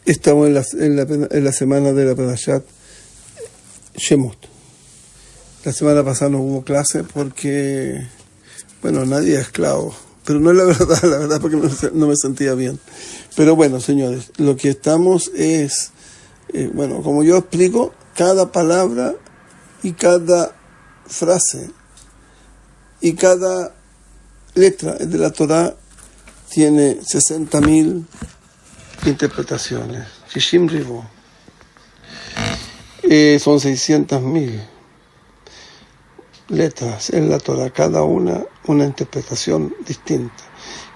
Estamos en la semana de la Parashat Shemot. La semana pasada no hubo clase porque, nadie es esclavo. Pero no es la verdad porque no me sentía bien. Pero bueno, señores, lo que estamos es, como yo explico, cada palabra y cada frase y cada letra de la Torá tiene 60.000 interpretaciones. Shishim Ribo. Son 600.000 letras en la Torá, cada una interpretación distinta,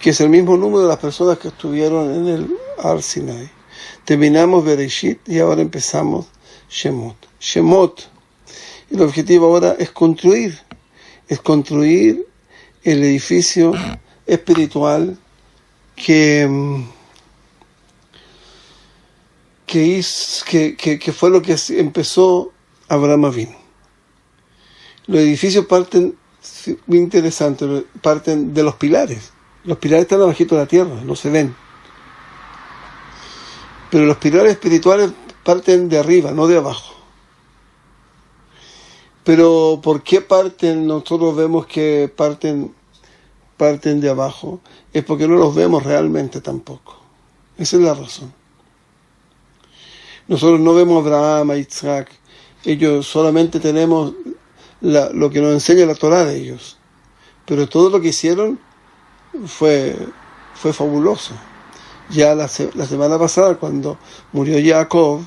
que es el mismo número de las personas que estuvieron en el Har Sinai. Terminamos Bereshit y ahora empezamos Shemot. Shemot, el objetivo ahora es construir el edificio espiritual que fue lo que empezó Abraham Avinu. Los edificios parten, muy interesante, parten de los pilares. Los pilares están abajito de la tierra, no se ven. Pero los pilares espirituales parten de arriba, no de abajo. Pero ¿por qué parten? Nosotros vemos que parten de abajo. Es porque no los vemos realmente tampoco. Esa es la razón. Nosotros no vemos a Abraham, a Isaac. Ellos solamente tenemos lo que nos enseña la Torá de ellos. Pero todo lo que hicieron fue fabuloso. Ya la semana pasada, cuando murió Jacob,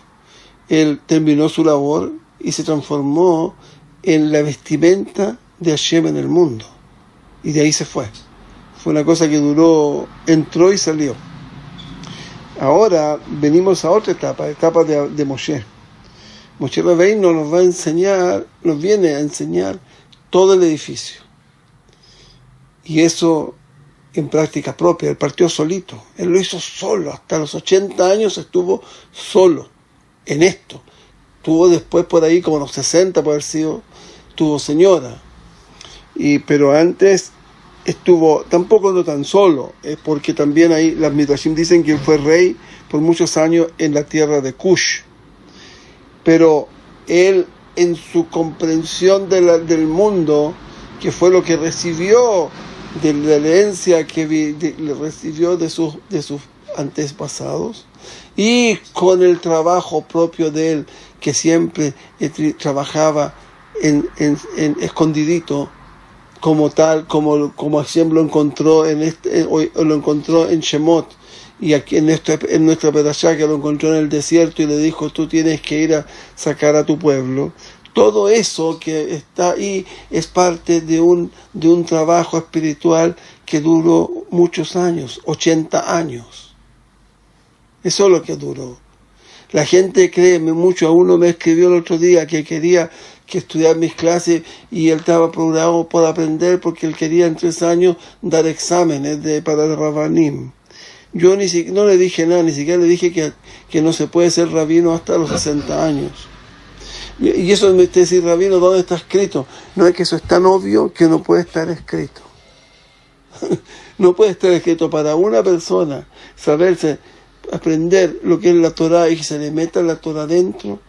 él terminó su labor y se transformó en la vestimenta de Hashem en el mundo. Y de ahí se fue. Fue una cosa que duró, entró y salió. Ahora venimos a otra etapa de Moshe. Moshe Rabbeinu nos viene a enseñar todo el edificio. Y eso en práctica propia. Él partió solito. Él lo hizo solo. Hasta los 80 años estuvo solo en esto. Tuvo después por ahí como los 60 por haber sido, tuvo señora. Pero antes estuvo tampoco no tan solo, porque también ahí las Midrashim dicen que él fue rey por muchos años en la tierra de Cush. Pero él, en su comprensión del mundo, que fue lo que recibió de la herencia que le recibió de sus antepasados, y con el trabajo propio de él, que siempre trabajaba en escondidito, como Hashem lo encontró lo encontró en Shemot, y aquí en nuestra Perashá, que lo encontró en el desierto y le dijo: tú tienes que ir a sacar a tu pueblo. Todo eso que está ahí es parte de un trabajo espiritual que duró muchos años, 80 años. Eso es lo que duró. La gente, créeme mucho, a uno me escribió el otro día que quería que estudiar mis clases y él estaba programado por aprender porque él quería en 3 años dar exámenes para el Rabanim. Yo no le dije nada, ni siquiera le dije que no se puede ser rabino hasta los 60 años. Y eso me dice: rabino, ¿dónde está escrito? No, es que eso es tan obvio que no puede estar escrito. No puede estar escrito para una persona saberse, aprender lo que es la Torá y que se le meta la Torá dentro.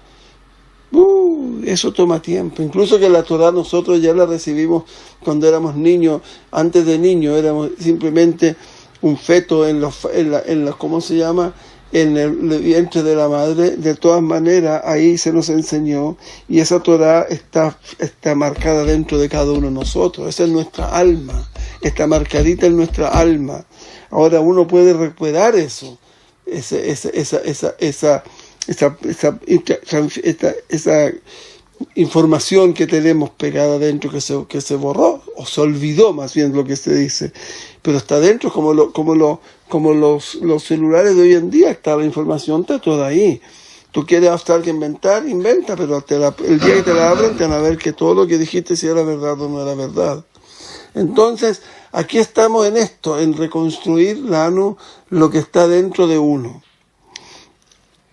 Eso toma tiempo. Incluso que la Torá nosotros ya la recibimos cuando éramos niños. Antes de niños éramos simplemente un feto en ¿cómo se llama? En el vientre de la madre. De todas maneras, ahí se nos enseñó, y esa Torá está marcada dentro de cada uno de nosotros. Esa es nuestra alma, está marcadita en nuestra alma. Ahora uno puede recuperar eso, esa información que tenemos pegada dentro, que se borró o se olvidó, más bien lo que se dice, pero está dentro, como los celulares de hoy en día. Está la información, está toda ahí. Tú quieres hasta que inventa, pero el día que te la abren te van a ver que todo lo que dijiste si era verdad o no era verdad. Entonces aquí estamos en esto, en reconstruir lo que está dentro de uno.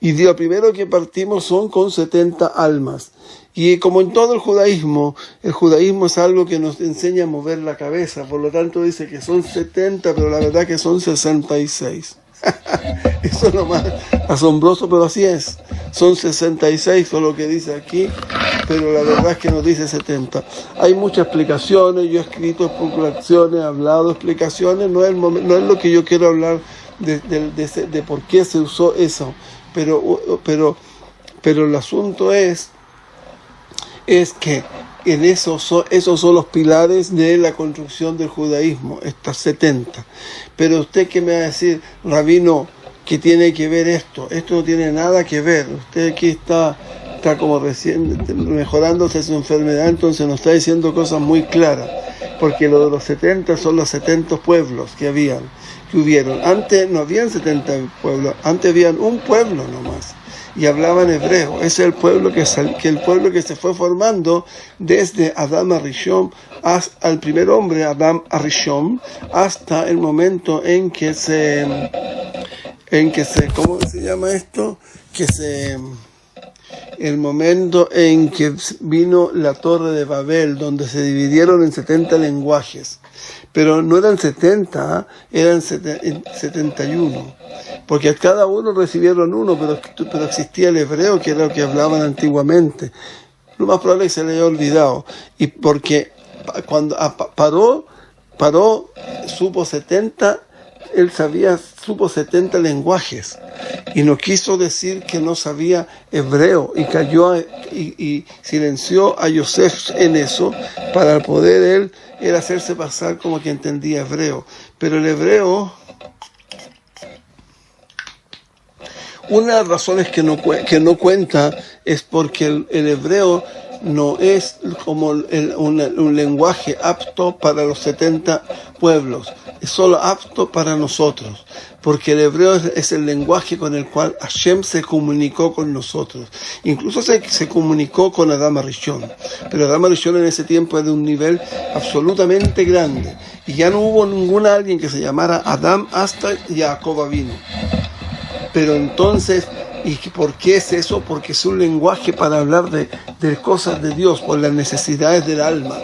Y lo primero que partimos son con 70 almas. Y como en todo el judaísmo es algo que nos enseña a mover la cabeza. Por lo tanto dice que son 70, pero la verdad que son 66. Eso es lo más asombroso, pero así es. Son 66, con lo que dice aquí, pero la verdad es que nos dice 70. Hay muchas explicaciones, yo he escrito especulaciones, he hablado explicaciones, no es lo que yo quiero hablar de por qué se usó eso, pero el asunto es que esos son los pilares de la construcción del judaísmo, estas 70. Pero usted, ¿qué me va a decir, rabino, que tiene que ver esto? Esto no tiene nada que ver. Usted aquí está como recién mejorándose su enfermedad, entonces nos está diciendo cosas muy claras, porque lo de los 70 son los 70 pueblos que hubieron. Antes no habían 70 pueblos, antes habían un pueblo nomás, y hablaban hebreo. Ese es el pueblo que se fue formando desde Adam Arishon, hasta el primer hombre, Adam Arishon, hasta el momento en que ¿cómo se llama esto? El momento en que vino la Torre de Babel, donde se dividieron en 70 lenguajes. Pero no eran 70, eran 71. Porque cada uno recibieron uno, pero existía el hebreo, que era lo que hablaban antiguamente. Lo más probable es que se le haya olvidado. Y porque cuando Paró supo 70, él supo 70 lenguajes. Y no quiso decir que no sabía hebreo, y cayó y silenció a Yosef en eso, para poder él hacerse pasar como que entendía hebreo. Pero el hebreo, una de las razones que no cuenta es porque el hebreo no es como un lenguaje apto para los 70 pueblos, es solo apto para nosotros, porque el hebreo es el lenguaje con el cual Hashem se comunicó con nosotros. Incluso se comunicó con Adam Arishon, pero Adam Arishon en ese tiempo era de un nivel absolutamente grande, y ya no hubo alguien que se llamara Adam hasta Jacob vino. Pero entonces, ¿y por qué es eso? Porque es un lenguaje para hablar de cosas de Dios, por las necesidades del alma,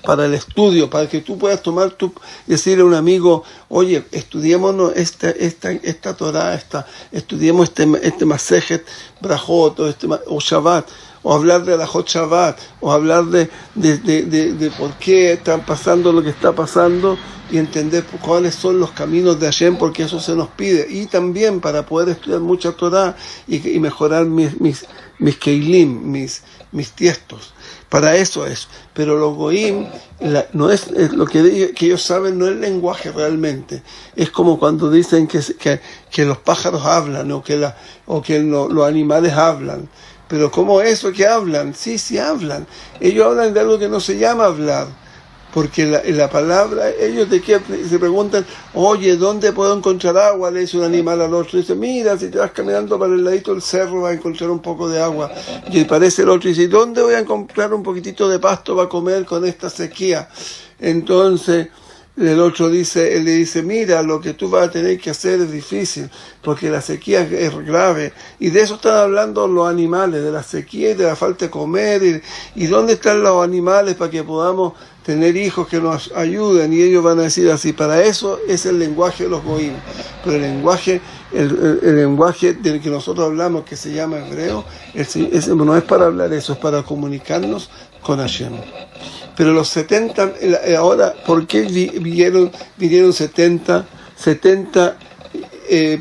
para el estudio, para que tú puedas decirle a un amigo, oye, estudiémonos esta Torah, estudiemos este Masejet Brajot o Shabbat, o hablar de la Hot Shabbat, o hablar de por qué está pasando lo que está pasando, y entender cuáles son los caminos de Hashem, porque eso se nos pide, y también para poder estudiar mucha Torah y mejorar mis keilim, mis tiestos. Para eso es. Pero los goim, no es lo que ellos saben, no es el lenguaje realmente. Es como cuando dicen que los pájaros hablan, o que los animales hablan. Pero ¿cómo eso que hablan? Sí hablan. Ellos hablan de algo que no se llama hablar. Porque la palabra, ellos de qué se preguntan, oye, ¿dónde puedo encontrar agua? Le dice un animal al otro, dice, mira, si te vas caminando para el ladito del cerro vas a encontrar un poco de agua. Y parece el otro y dice, ¿dónde voy a encontrar un poquitito de pasto para comer con esta sequía? Entonces el otro le dice, mira, lo que tú vas a tener que hacer es difícil, porque la sequía es grave. Y de eso están hablando los animales, de la sequía y de la falta de comer. ¿Y dónde están los animales para que podamos tener hijos que nos ayuden? Y ellos van a decir así. Para eso es el lenguaje de los goim. Pero el lenguaje del que nosotros hablamos, que se llama hebreo, no es para hablar eso, es para comunicarnos con Hashem. Pero los 70, ahora, ¿por qué vinieron 70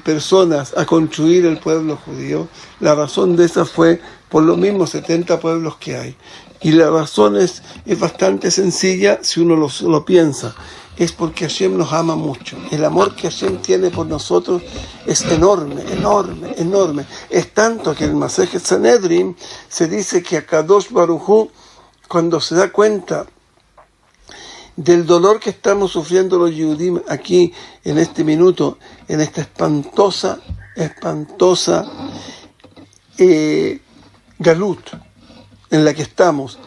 personas a construir el pueblo judío? La razón de esa fue por los mismos 70 pueblos que hay. Y la razón es bastante sencilla si uno lo piensa. Es porque Hashem nos ama mucho. El amor que Hashem tiene por nosotros es enorme. Es tanto que en el Masejet Sanedrin se dice que Akadosh Baruj Hu, cuando se da cuenta del dolor que estamos sufriendo los Yehudim aquí en este minuto, en esta espantosa galut en la que estamos,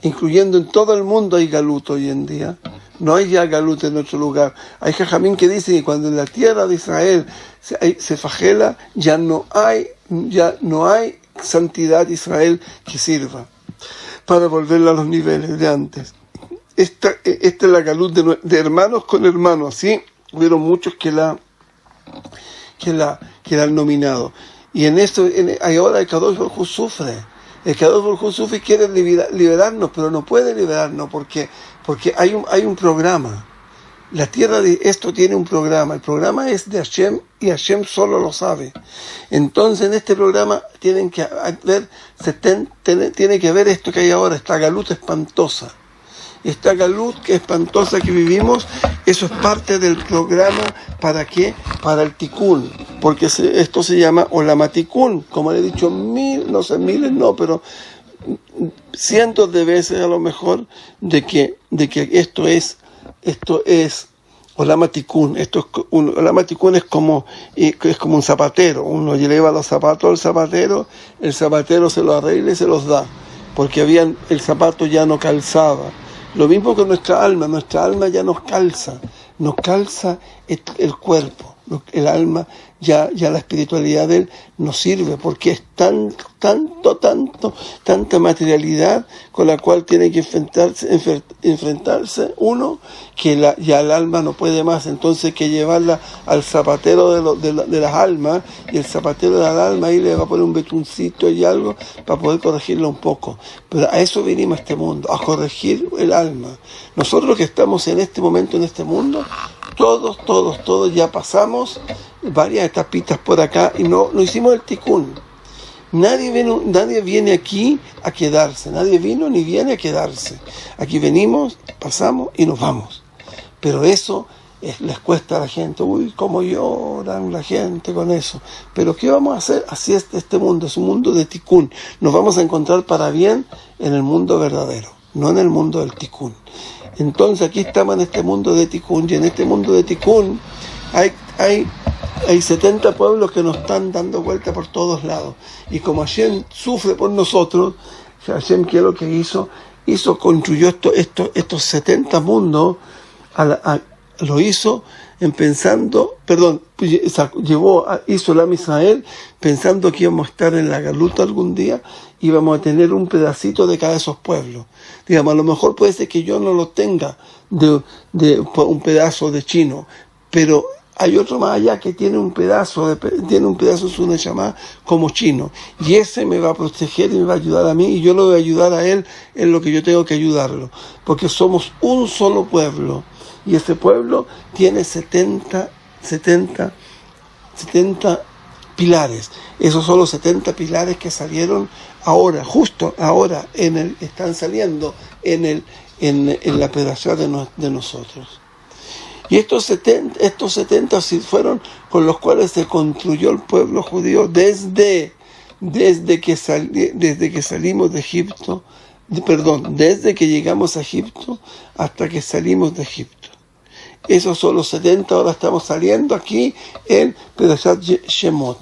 incluyendo en todo el mundo hay galut hoy en día. No hay ya galut en otro lugar. Hay jajamín que dice que cuando en la tierra de Israel se flagela, ya no hay santidad de Israel que sirva para volverla a los niveles de antes. Esta es la galut de hermanos con hermanos, ¿sí? Hubieron muchos que la que la han nominado. Y en esto, ahora el Kadosh Baruj Hu sufre. El Kadosh Baruj Hu sufre y quiere liberarnos, pero no puede liberarnos porque hay un programa. La tierra de esto tiene un programa. El programa es de Hashem y Hashem solo lo sabe. Entonces en este programa tiene que haber esto que hay ahora, esta galut espantosa. Esta galut que espantosa que vivimos, eso es parte del programa. ¿Para qué? Para el tikkun, porque esto se llama olamatikun, como le he dicho pero cientos de veces a lo mejor, de que esto es olamatikun. Olamatikun es como un zapatero. Uno lleva los zapatos al zapatero, el zapatero se los arregla y se los da, porque el zapato ya no calzaba. Lo mismo con nuestra alma ya nos calza el cuerpo, el alma, ya la espiritualidad de él nos sirve, porque es tanta materialidad con la cual tiene que enfrentarse uno, que ya el alma no puede más. Entonces hay que llevarla al zapatero de las almas, y el zapatero de las almas ahí le va a poner un betuncito y algo para poder corregirla un poco. Pero a eso vinimos a este mundo, a corregir el alma. Nosotros que estamos en este momento en este mundo, todos ya pasamos varias etapitas por acá y no hicimos el tikkun. Nadie viene aquí a quedarse, nadie vino ni viene a quedarse. Aquí venimos, pasamos y nos vamos. Pero eso les cuesta a la gente. Uy, cómo lloran la gente con eso. Pero ¿qué vamos a hacer? Así es este mundo, es un mundo de tikkun. Nos vamos a encontrar para bien en el mundo verdadero, no en el mundo del tikkun. Entonces aquí estamos en este mundo de tikkun, y en este mundo de tikkun hay 70 pueblos que nos están dando vuelta por todos lados. Y como Hashem sufre por nosotros, Hashem, ¿qué es lo que hizo? Construyó estos 70 mundos, lo hizo hizo el Am Israel pensando que íbamos a estar en la galuta algún día, íbamos a tener un pedacito de cada de esos pueblos. Digamos, a lo mejor puede ser que yo no lo tenga de un pedazo de chino, pero hay otro más allá que tiene un pedazo de su neshama como chino, y ese me va a proteger y me va a ayudar a mí, y yo lo voy a ayudar a él en lo que yo tengo que ayudarlo, porque somos un solo pueblo, y ese pueblo tiene 70 pilares. Esos son los 70 pilares que salieron ahora, justo ahora, están saliendo en la pedazada de nosotros. Y estos 70 fueron con los cuales se construyó el pueblo judío desde que salimos de Egipto, desde que llegamos a Egipto hasta que salimos de Egipto. Esos son los 70, ahora estamos saliendo aquí en Perashat Shemot.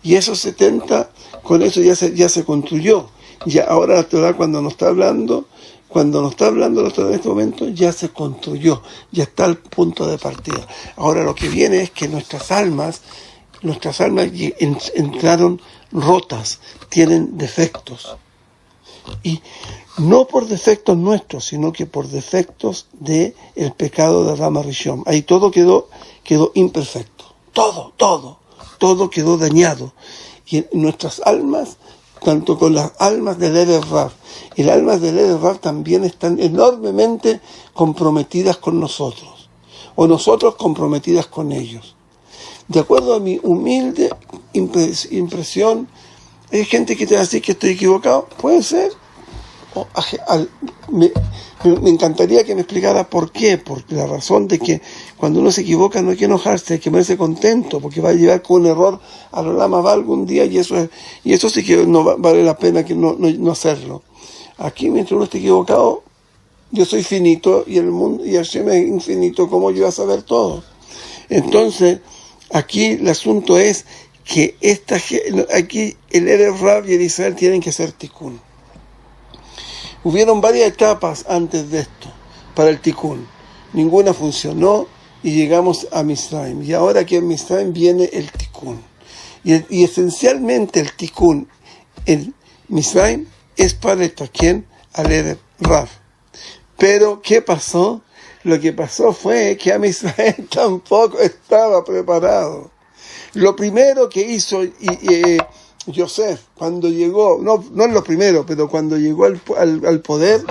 Y esos 70, con eso ya se construyó. Ya ahora la Torah cuando nos está hablando la Torah en este momento, ya se construyó, ya está al punto de partida. Ahora lo que viene es que nuestras almas entraron rotas, tienen defectos. Y no por defectos nuestros, sino que por defectos del pecado de Adam Rishon. Ahí todo quedó imperfecto. Todo quedó dañado. Y en nuestras almas, tanto con las almas del Erev Rav, y las almas del Erev Rav también están enormemente comprometidas con nosotros, o nosotros comprometidas con ellos. De acuerdo a mi humilde impresión, hay gente que te va a decir que estoy equivocado, puede ser. Me encantaría que me explicara por qué, porque la razón de que cuando uno se equivoca no hay que enojarse, hay que verse contento, porque va a llevar con un error a la Lama va algún día, y eso sí que no vale la pena que no hacerlo. Aquí mientras uno esté equivocado, yo soy finito y el mundo y Hashem es infinito, ¿cómo yo voy a saber todo? Entonces aquí el asunto es que aquí el Erev Rav y el Israel tienen que ser tikkun. Hubieron varias etapas antes de esto para el tikkun. Ninguna funcionó y llegamos a Misraim. Y ahora que en Misraim viene el tikkun. Y esencialmente el tikkun en Misraim es para el Taquén al Erev Rav. Pero, ¿qué pasó? lo que pasó fue que Am Israel tampoco estaba preparado. Lo primero que hizo Yosef, cuando llegó, no es lo primero, pero cuando llegó al poder,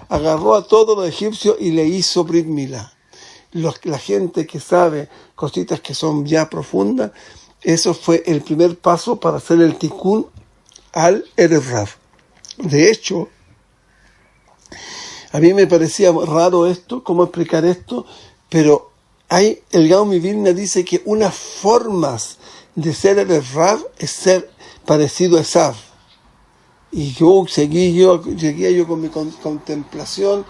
agarró a todos los egipcios y le hizo Brit Milá. La gente que sabe cositas que son ya profundas, eso fue el primer paso para hacer el tikkun al Erev Rav. De hecho, a mí me parecía raro esto, cómo explicar esto, pero el Gaon Vilna dice que unas formas de ser Erev Rav es ser parecido a Esav. Y seguía yo con mi contemplación,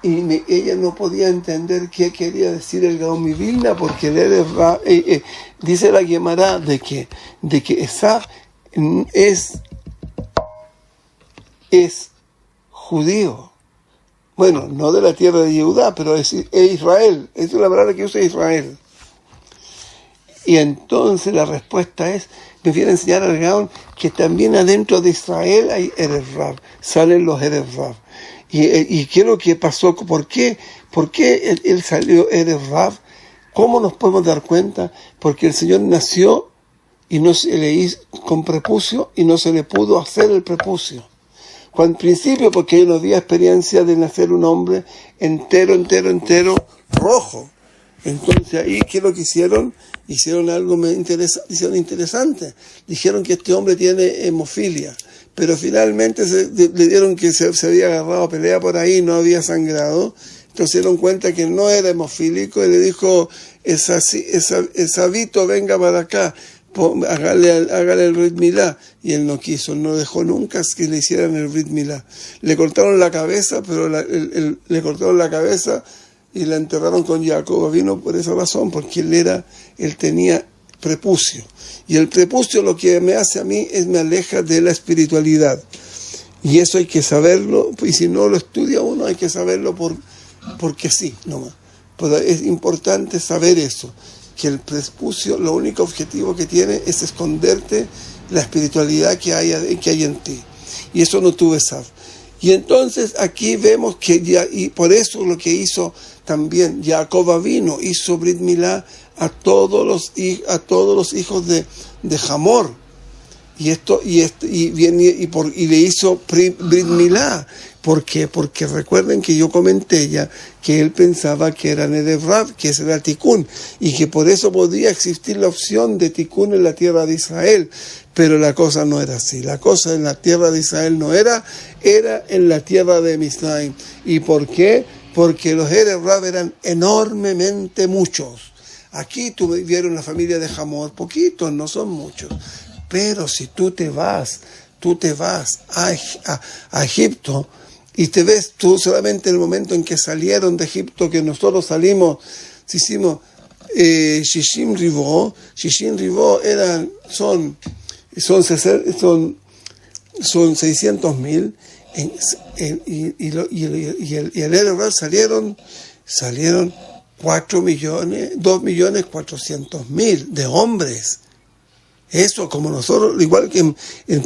ella no podía entender qué quería decir el Gaon Vilna, porque el Erev Rav, dice la Gemara de que Esav es judío. Bueno, no de la tierra de Judá, pero es Israel. Esa es la palabra que usa Israel. Y entonces la respuesta es, me viene a enseñar al Gaon que también adentro de Israel hay Erev Rav, salen los Erev Rav. ¿Y qué es lo que pasó? ¿Por qué él salió Erev Rav? ¿Cómo nos podemos dar cuenta? Porque el Señor nació y no se le hizo con prepucio y no se le pudo hacer el prepucio. Al principio, porque él no había experiencia de nacer un hombre entero, rojo. Entonces ahí, ¿qué es lo que hicieron? Hicieron algo interesante. Dijeron que este hombre tiene hemofilia, pero finalmente le dieron que se había agarrado a pelea por ahí, no había sangrado. Entonces se dieron cuenta que no era hemofílico y le dijo, Esavito, venga para acá, hágale el Brit Milá. Y él no quiso, no dejó nunca que le hicieran el Brit Milá. Le cortaron la cabeza, pero le cortaron la cabeza y la enterraron con Jacob. Vino por esa razón, porque él tenía prepucio. Y el prepucio lo que me hace a mí es me aleja de la espiritualidad. Y eso hay que saberlo, y si no lo estudia uno, hay que saberlo porque sí, nomás. Pero es importante saber eso, que el prepucio, lo único objetivo que tiene es esconderte la espiritualidad que hay en ti. Y eso no tuve Esav. Y entonces aquí vemos que y por eso lo que hizo también Jacob Avinu, hizo Brit Milá a todos los hijos de Hamor. Y le hizo Brit Milá. ¿Por qué? Porque recuerden que yo comenté ya que él pensaba que era Erev Rav, que ese era Tikkun, y que por eso podía existir la opción de Tikkun en la tierra de Israel. Pero la cosa no era así. La cosa en la tierra de Israel no era en la tierra de Misraim. ¿Y por qué? Porque los Erev Rav eran enormemente muchos. Aquí tuvieron la familia de Hamor, poquitos, no son muchos. Pero si tú te vas a Egipto y te ves tú solamente en el momento en que salieron de Egipto, que nosotros hicimos Shishim Rivó son 600,000 y el Erev Rav salieron 2,400,000 de hombres. Eso, como nosotros, igual que en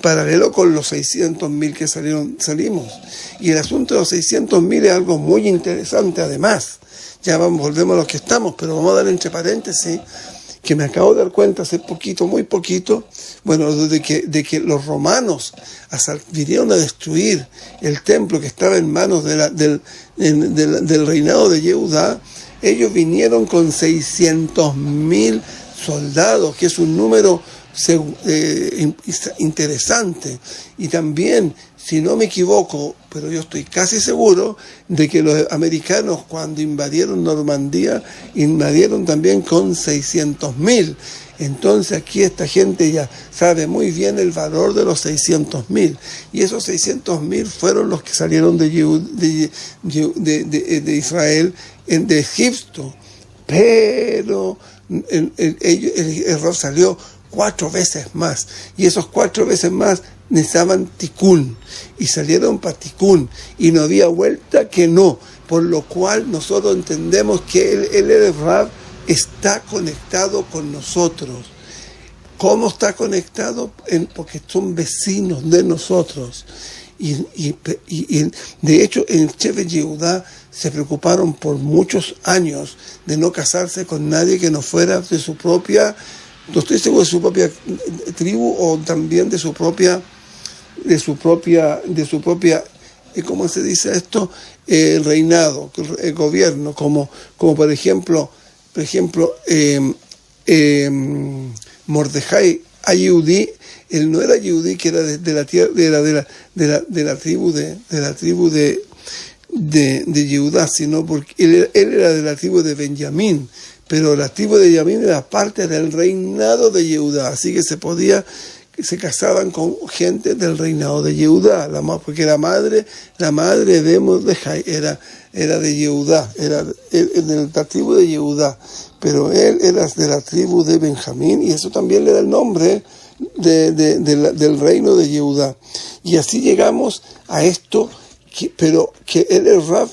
paralelo con los 600,000 que salimos. Y el asunto de los 600,000 es algo muy interesante además. Ya volvemos a los que estamos, pero vamos a dar entre paréntesis que me acabo de dar cuenta hace poquito, muy poquito, bueno, de que los romanos vinieron a destruir el templo que estaba en manos del reinado de Yehudá. Ellos vinieron con 600,000 soldados, que es un número interesante. Y también, si no me equivoco, pero yo estoy casi seguro de que los americanos, cuando invadieron Normandía, invadieron también con 600,000. Entonces aquí esta gente ya sabe muy bien el valor de los 600,000. Y esos 600,000 fueron los que salieron de Israel, de Egipto. Pero el Rav salió 4 veces más, y esos 4 veces más necesitaban Tikkun, y salieron para Tikkun, y no había vuelta que no, por lo cual nosotros entendemos que el Erev Rav está conectado con nosotros. ¿Cómo está conectado? Porque son vecinos de nosotros. Y de hecho en Shevet Yehudá se preocuparon por muchos años de no casarse con nadie que no fuera de su propia, no estoy seguro, de su propia tribu o también de su propia, ¿cómo se dice esto? Reinado, el gobierno, como por ejemplo, Mordejai a Yehudí, él no era Yehudí, que era de la tierra, de la tribu de Yehudá, sino porque él era de la tribu de Benjamín, pero la tribu de Benjamín era parte del reinado de Yehudá, así que se casaban con gente del reinado de Yehudá, porque la madre de Mordejai era de Yehudá, era de la tribu de Yehudá, pero él era de la tribu de Benjamín, y eso también le da el nombre del reino de Yehudá. Y así llegamos a esto, pero que el Rav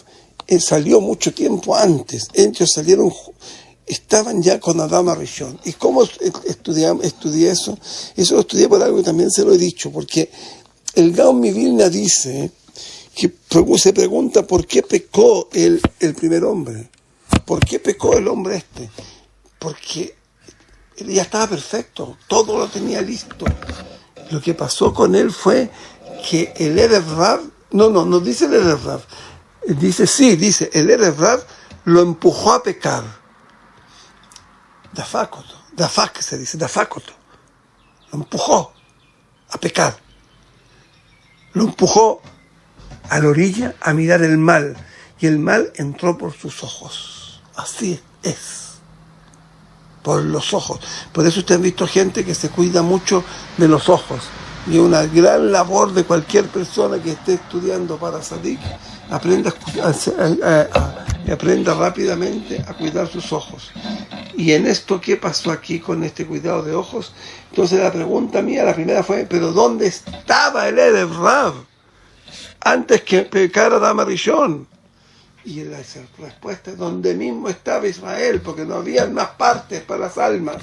salió mucho tiempo antes. Ellos estaban ya con Adam Arishon. ¿Y cómo estudié eso? Eso lo estudié por algo que también se lo he dicho, porque el Gaon Mivilna dice, que se pregunta por qué pecó el primer hombre. ¿Por qué pecó el hombre este? Porque él ya estaba perfecto, todo lo tenía listo. Lo que pasó con él fue que el Erev Rav, no dice el Erev Rav, dice el Erev Rav lo empujó a pecar. Dafakoto, lo empujó a pecar. Lo empujó a la orilla a mirar el mal, y el mal entró por sus ojos. Así es, por los ojos. Por eso ustedes han visto gente que se cuida mucho de los ojos, y una gran labor de cualquier persona que esté estudiando para Sadik, aprenda rápidamente a cuidar sus ojos. Y en esto, ¿qué pasó aquí con este cuidado de ojos? Entonces la pregunta mía, la primera fue, ¿pero dónde estaba el Erev Rav antes que pecara Adam Arishon? Y la respuesta es donde mismo estaba Israel, porque no había más partes para las almas.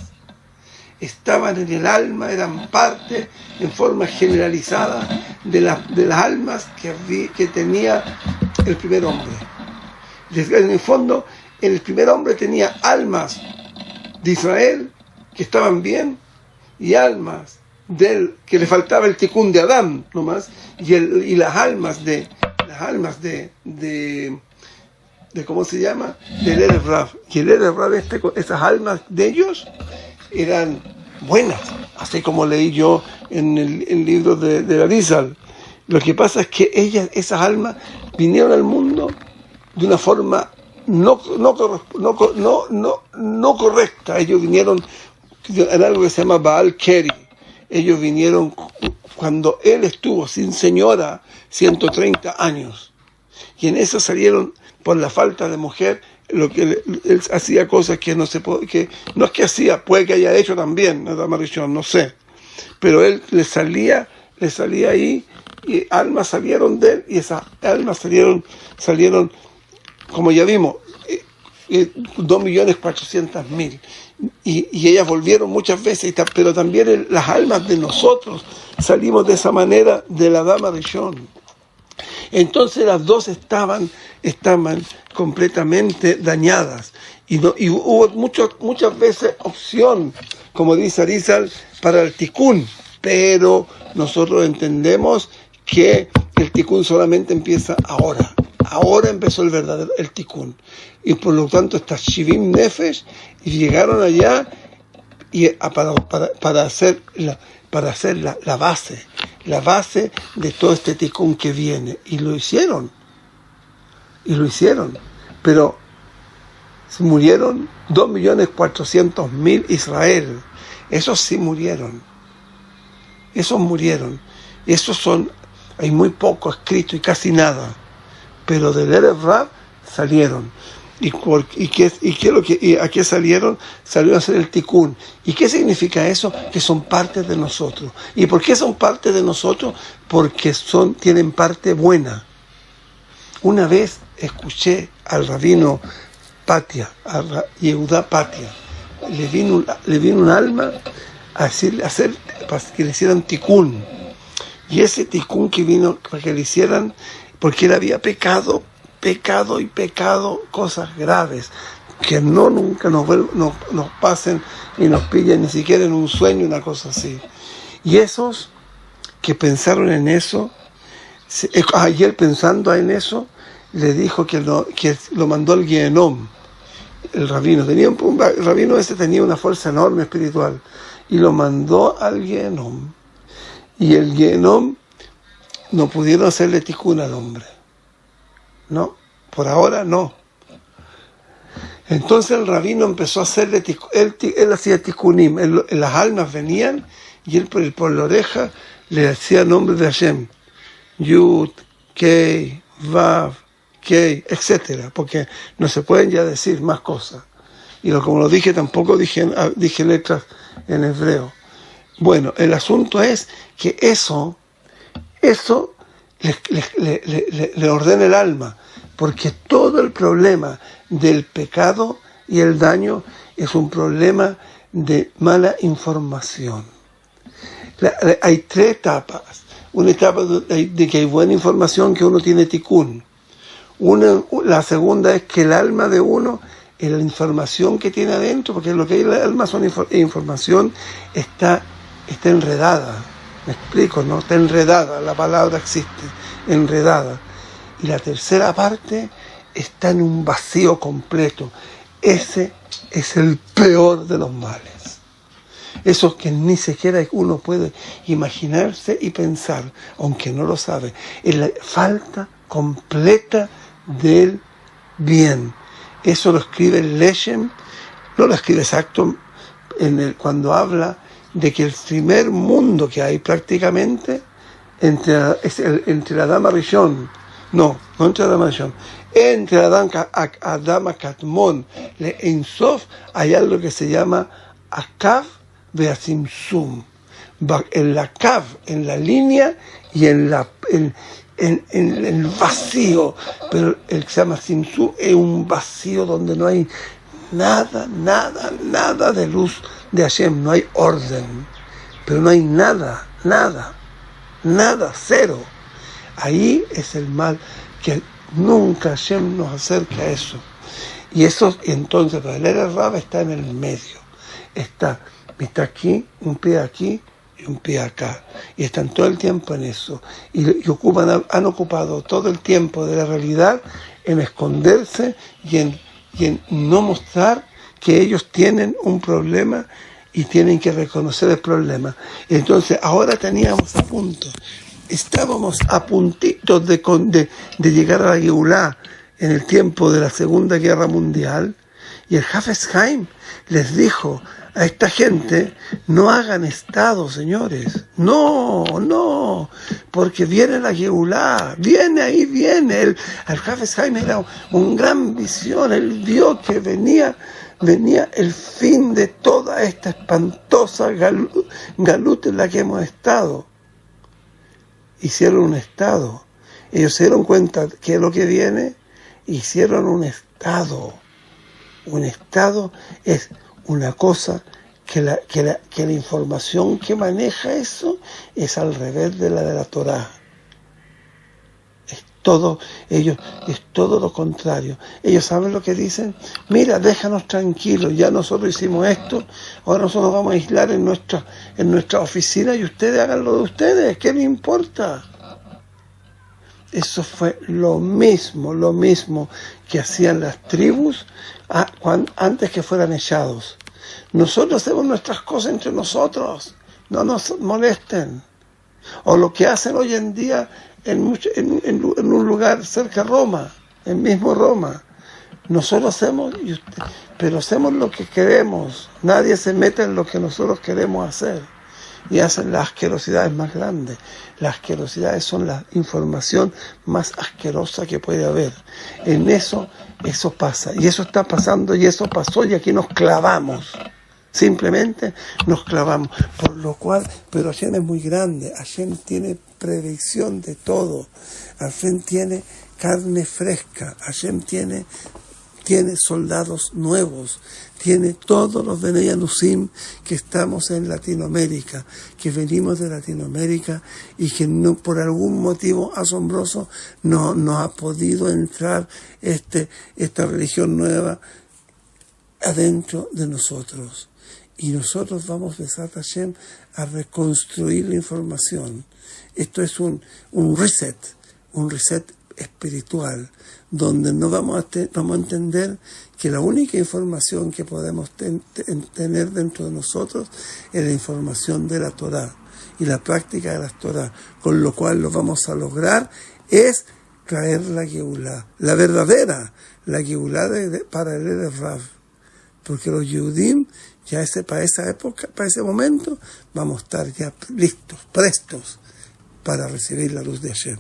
Estaban en el alma, eran parte en forma generalizada de las almas que tenía el primer hombre. En el fondo, el primer hombre tenía almas de Israel que estaban bien, y almas que le faltaba el tikkun de Adán nomás, y las almas de ¿cómo se llama? Del Erev Rav. Y el Erev Rav, esas almas de ellos eran buenas, así como leí yo en el libro de la Arizal. Lo que pasa es que esas almas vinieron al mundo de una forma no correcta. Ellos vinieron en algo que se llama Baal Keri. Ellos vinieron cuando él estuvo sin señora 130 años, y en eso salieron por la falta de mujer. Lo que él hacía cosas que no es que hacía, puede que haya hecho también Adam Arishon, no sé, pero él le salía ahí, y almas salieron de él, y esas almas salieron, como ya vimos, 2.400.000, y ellas volvieron muchas veces, pero también las almas de nosotros salimos de esa manera de la Adam Arishon. Entonces las dos estaban completamente dañadas, y hubo muchas veces opción, como dice Arizal, para el tikkun, pero nosotros entendemos que el tikkun solamente empieza ahora. Ahora empezó el tikkun, y por lo tanto está Shivim Nefesh, y llegaron allá para hacer la base de todo este tikkun que viene, y lo hicieron, pero se murieron 2.400.000 Israel. Esos sí murieron, hay muy poco escrito y casi nada, pero del Erev Rav salieron. ¿A qué salieron? Salieron a hacer el tikkun. ¿Y qué significa eso? Que son parte de nosotros. ¿Y por qué son parte de nosotros? Porque tienen parte buena. Una vez escuché al rabino Patia, a Yehudá Patia, le vino un alma a hacer para que le hicieran tikkun. Y ese tikkun que vino para que le hicieran, porque él había pecado, cosas graves, que nunca nos pasen y nos pillen ni siquiera en un sueño, una cosa así. Y esos que pensaron en eso, y él pensando en eso, le dijo que lo mandó al Gehenom. El rabino el rabino ese tenía una fuerza enorme espiritual, y lo mandó al Gehenom. Y el Gehenom no pudieron hacerle tikkun al hombre. No, por ahora no. Entonces el rabino empezó a hacerle él hacía tikkunim, las almas venían y él por la oreja le hacía nombre de Hashem, Yud, Kei, Vav, Kei, etcétera, porque no se pueden ya decir más cosas. Y como lo dije, tampoco dije letras en hebreo. Bueno, el asunto es que eso le ordena el alma, porque todo el problema del pecado y el daño es un problema de mala información. Hay tres etapas. Una etapa de que hay buena información, que uno tiene tikkun. La segunda es que el alma de uno, la información que tiene adentro, porque lo que hay en el alma son información, está enredada. Me explico, ¿no? Está enredada, la palabra existe, enredada. Y la tercera parte está en un vacío completo. Ese es el peor de los males. Esos que ni siquiera uno puede imaginarse y pensar, aunque no lo sabe. Es la falta completa del bien. Eso lo escribe el Leshem, no lo escribe exacto cuando habla de que el primer mundo que hay prácticamente entre la Dama Rishon, no entre la Dama Rishon, entre Adama Katmon, le Ensof, hay algo que se llama Akav Beasimsum, en la Kav, en la línea, y en el vacío, pero el que se llama Simsum es un vacío donde no hay nada de luz de Hashem, no hay orden, pero no hay nada, cero. Ahí es el mal, que nunca Hashem nos acerca a eso. Y eso, entonces, para el Rab está en el medio. Está aquí, un pie aquí y un pie acá. Y están todo el tiempo en eso. Y han ocupado todo el tiempo de la realidad en esconderse y en no mostrar que ellos tienen un problema y tienen que reconocer el problema. Entonces, ahora estábamos a puntito de llegar a la Geulá en el tiempo de la Segunda Guerra Mundial, y el Hafez Haim les dijo a esta gente: no hagan Estado, señores, no, porque viene la Geulá, viene. El Hafez Haim era un gran visión, él vio que venía el fin de toda esta espantosa galut en la que hemos estado. Hicieron un Estado, ellos se dieron cuenta que lo que viene, hicieron un Estado. Un Estado es una cosa que la información que maneja eso es al revés de la Torá. Es todo lo contrario. Ellos saben lo que dicen: mira, déjanos tranquilos, ya nosotros hicimos esto, ahora nosotros nos vamos a aislar en nuestra oficina y ustedes hagan lo de ustedes, ¿qué les importa? Eso fue lo mismo que hacían las tribus antes que fueran echados. Nosotros hacemos nuestras cosas entre nosotros, no nos molesten. O lo que hacen hoy en día en un lugar cerca de Roma, en mismo Roma. Nosotros pero hacemos lo que queremos. Nadie se mete en lo que nosotros queremos hacer. Y hacen las asquerosidades más grandes. Las asquerosidades son la información más asquerosa que puede haber. En eso pasa. Y eso está pasando, y eso pasó, y aquí nos clavamos. Simplemente nos clavamos. Por lo cual, pero Hashem es muy grande. Hashem tiene previsión de todo. Hashem tiene carne fresca. Hashem tiene tiene soldados nuevos, tiene todos los Benei Anusim que estamos en Latinoamérica, que venimos de Latinoamérica y que no, por algún motivo asombroso no ha podido entrar esta religión nueva adentro de nosotros. Y nosotros vamos, Besat Hashem, a reconstruir la información. Esto es un reset espiritual, donde no vamos a entender que la única información que podemos tener dentro de nosotros es la información de la Torá y la práctica de la Torá, con lo cual lo vamos a lograr es traer la Geulá, la verdadera, la Geulá para el Erev Rav, porque los Yehudim ya para esa época, para ese momento, vamos a estar ya listos, prestos para recibir la luz de Hashem.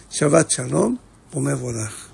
Shabbat Shalom, Umevorach.